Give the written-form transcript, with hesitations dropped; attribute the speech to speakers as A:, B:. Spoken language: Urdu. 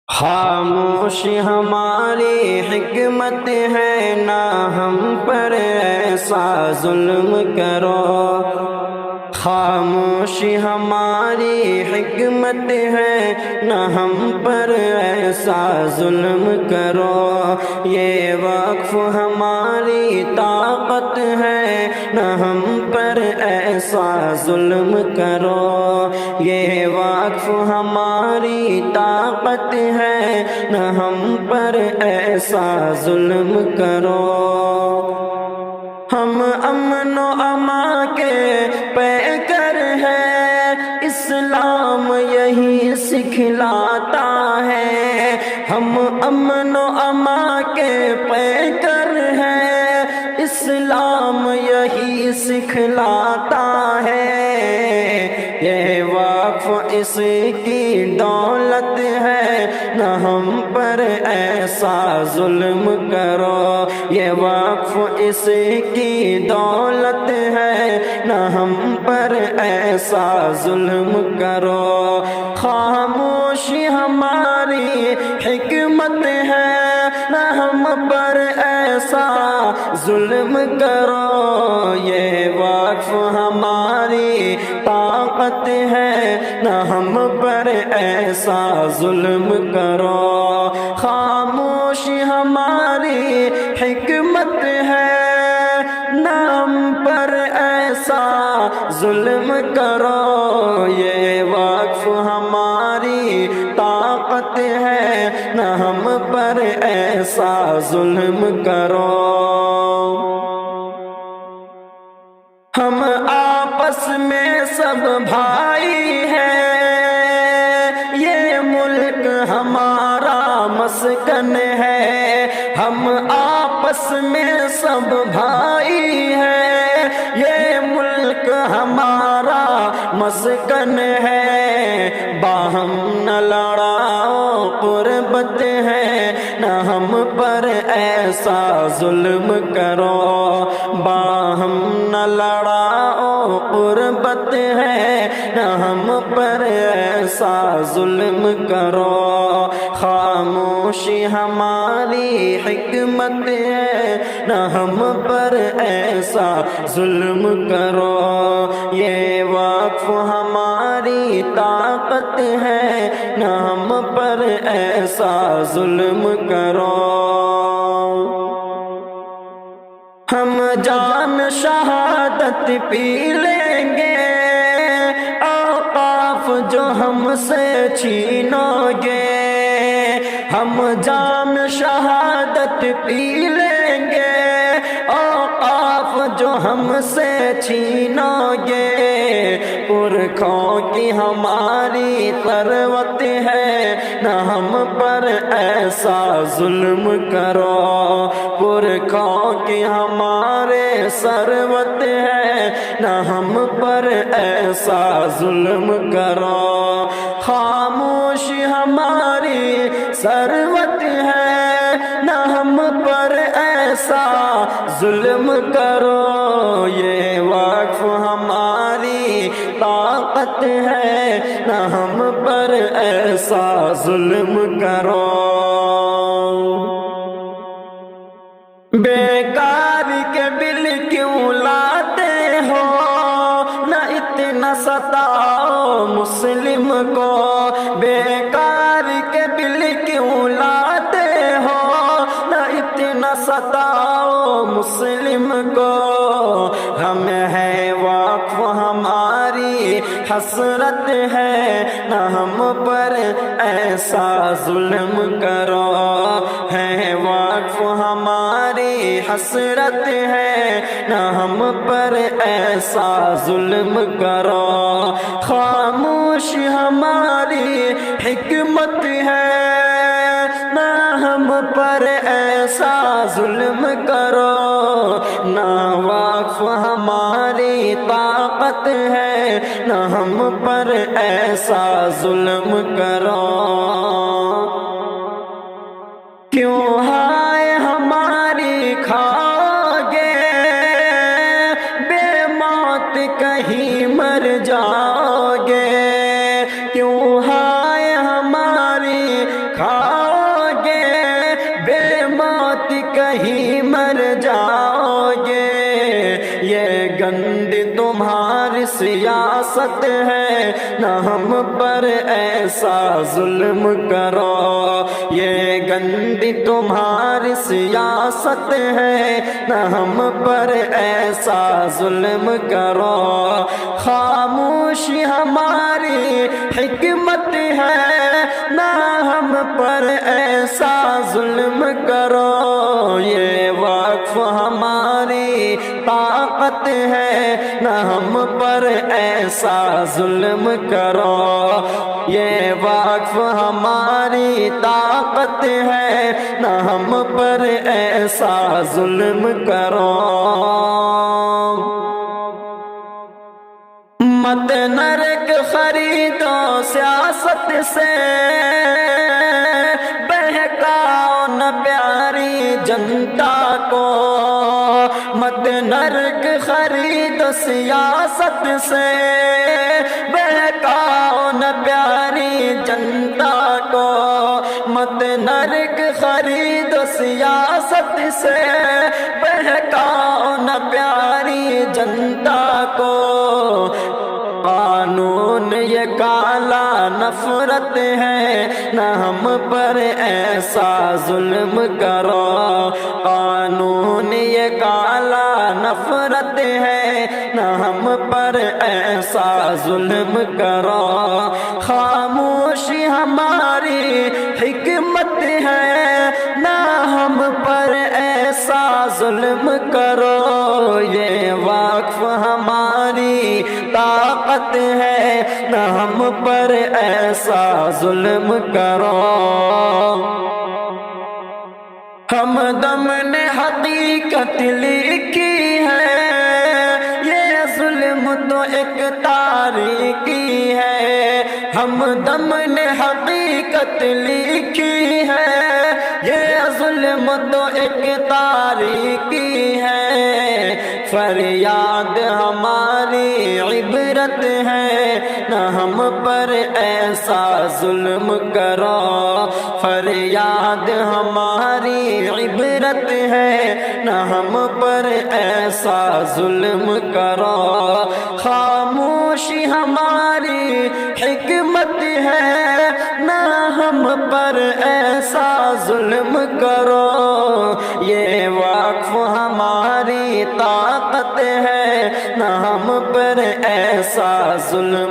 A: خاموشی ہماری حکمت ہے، نہ ہم پر ایسا ظلم کرو۔ خاموشی ہماری حکمت ہے، نہ ہم پر ایسا ظلم کرو۔ یہ وقف ہماری طاقت ہے، نہ ہم پر ایسا ظلم کرو۔ یہ وقف ہماری طاقت ہے، نہ ہم پر ایسا ظلم کرو۔ ہم امن و امان کے پیکر ہیں، اسلام یہی سکھلاتا ہے۔ ہم امن و امان کے پیکر ہیں، اسلام یہی سکھلاتا ہے۔ یہ وقف اس کی دولت ہے، نہ ہم پر ایسا ظلم کرو۔ یہ وقف اس کی دولت ہے، نہ ہم پر ایسا ظلم کرو۔ خاموشی ہماری حکمت ہے، نہ ہم پر ایسا ظلم کرو۔ یہ وقف ہماری طاقت ہے، نہ ہم پر ایسا ظلم کرو۔ خاموشی ہماری حکمت ہے، نہ ہم پر ایسا ظلم کرو۔ یہ وقف ہماری طاقت ہے، نہ ہم پر ایسا ظلم کرو۔ ہم آپس میں سب بھائی ہیں، یہ ملک ہمارا مسکن ہے۔ ہم آپس میں سب بھائی ہیں، یہ ملک ہمارا مسکن ہے۔ باہم نہ لڑاؤ قربت ہے، نہ ہم پر ایسا ظلم کرو۔ باہم نہ لڑاؤ قربت ہے، نہ ہم پر ایسا ظلم کرو۔ خاموشی ہماری حکمت ہے، نہ ہم پر ایسا ظلم کرو۔ یہ وقف ہماری طاقت ہے، نہ ہم پر ایسا ظلم کرو۔ ہم جام شہادت پی لیں گے، اوقاف جو ہم سے چھینو گے۔ ہم جام شہادت پی لیں گے، اوقاف جو ہم سے چھینو گے۔ پرکھوں کی ہماری ثروت ہے، نہ ہم پر ایسا ظلم کرو۔ پرکھوں کی ہمارے ثروت ہے، نہ ہم پر ایسا ظلم کرو۔ خاموشی ہماری ثروت ہے، نہ ہم پر ایسا ظلم کرو۔ یہ وقف ہماری طاقت ہے، نہ ہم پر ایسا ظلم کرو۔ بیکار کے بل کیوں لاتے ہو، نہ اتنا ستاؤ مسلم کو۔ بیکار کے بل کیوں لاتے ہو، نہ اتنا ستاؤ مسلم کو۔ ہم ہے وقف ہماری حسرت ہے، نہ ہم پر ایسا ظلم کرو۔ ہے وقف ہماری حسرت ہے، نہ ہم پر ایسا ظلم کرو۔ خاموش ہماری حکمت ہے، نہ ہم پر ایسا ظلم کرو۔ نہ وقف ہماری طاقت ہے، نہ ہم پر ایسا ظلم کرو۔ کیوں ہائے ہماری کھاؤگے، بے موت کہیں مر جاؤ گے۔ کیوں ہائے ہماری کہیں مر جاؤ گے، یہ گندی تمہاری سیاست ہے، نہ ہم پر ایسا ظلم کرو، یہ گندی تمہاری سیاست ہے، نہ ہم پر ایسا ظلم کرو، خاموشی ہماری حکمت ہے، نہ ہم پر ایسا ظلم کرو، یہ وقف ہماری طاقت ہے، نہ ہم پر ایسا ظلم کرو، یہ وقف ہماری طاقت ہے، نہ ہم پر ایسا ظلم کرو۔ مت نرک خریدو سیاست سے، بہکاؤ نہ پیاری جنتا کو، مت نرک خریدو سیاست سے، بہکاؤ نہ پیاری جنتا کو، مت نرک خریدو سیاست سے، بہکاؤ نہ پیاری جنتا کو، قانون یہ کالا نفرت ہے، نہ ہم پر ایسا ظلم کرو، قانون یہ کالا نفرت ہے، نہ ہم پر ایسا ظلم کرو، خاموشی ہماری حکمت ہے، نہ ہم پر ایسا ظلم کرو، یہ وقف ہماری طاقت ہے، نہ ہم پر ایسا ظلم کرو۔ ہمدم نے حقیقت لکھی ہے، یہ ظلم تو ایک تاریخی ہے، ہمدم نے حقیقت لکھی ہے، یہ ظلم تو ایک تاریخی ہے، فریاد ہماری عبرت ہے، نہ ہم پر ایسا ظلم کرو، فریاد ہماری عبرت ہے، نہ ہم پر ایسا ظلم کرو، خاموشی ہماری حکمت ہے، نہ ہم پر ایسا ظلم کرو، یہ وقف ہماری طاقت ہے، نہ ہم پر ایسا ظلم